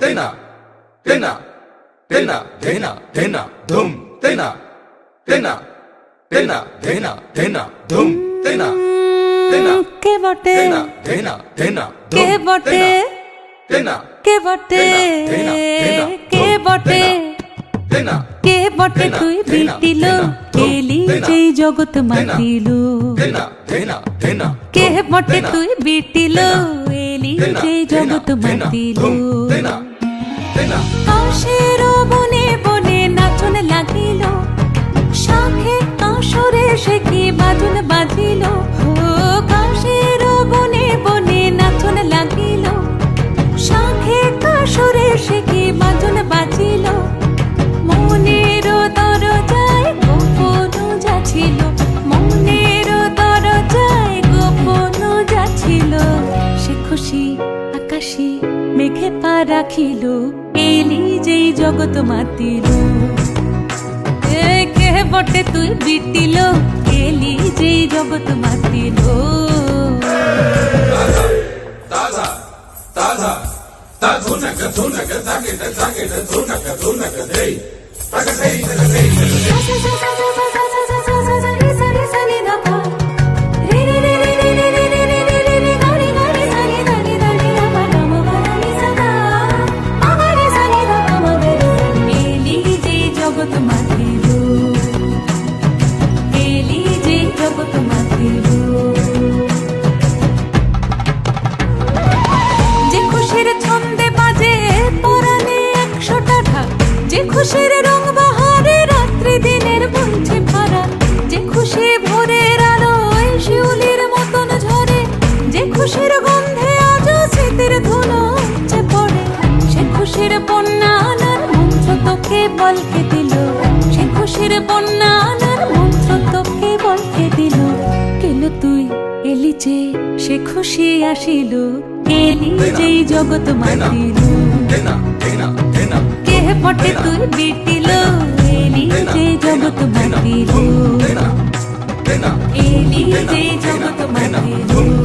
তেনা তেনা তেনা ধেনা ধেনা ধুম তেনা তেনা তেনা ধেনা ধেনা ধুম তেনা তেনা কে বটে তেনা ধেনা ধেনা কে বটে তেনা কে বটে কে বটে তেনা কে বটে তুই বিটিল এলি যেই জগৎ মাতিল তেনা ধেনা ধেনা কে বটে তুই বিটিল এলি যেই জগৎ মাতিল তেনা তেনা কাশের বনে বনে নাচন লাগিল শাখে কাশরে সে কি বাজন বাজিল ও কাশের বনে বনে নাচন লাগিল শাখে কাশরে সে কি বাজন বাজিল মনের দরজায় গোপন যাচ্ছিল মনের দরজায় গোপন যাচ্ছিল সে খুশি আকাশে মেঘে পা রাখিল এলি যেই জগৎ মাতিল কে বটে তুই বিটিল এলি যেই জগৎ মাতিল তাজা তাজা তা ধুনক ধুনক তাগেট তাগেট ধুনক ধুনক দেই তাগেই তাগেই খুশির রং বাহারে রাত্রি দিনের বলছে ভরা যে খুশি ভোরের আলোয় শিউলির মতন ঝরে যে খুশির গন্ধে আজ স্মৃতির ধুলো হচ্ছে পড়ে সে খুশির বন্যা আনার মন্ত্র তোকে বলকে দিল সে খুশির বন্যা আনার মন্ত্র তোকে বলকে দিল কেন তুই এলি যে সে খুশি আসিল এলি যেই জগৎ মাতিল কে বটে তুই বিটিল এলি যে জগৎ মাতিল এলি যে জগৎ মাতিল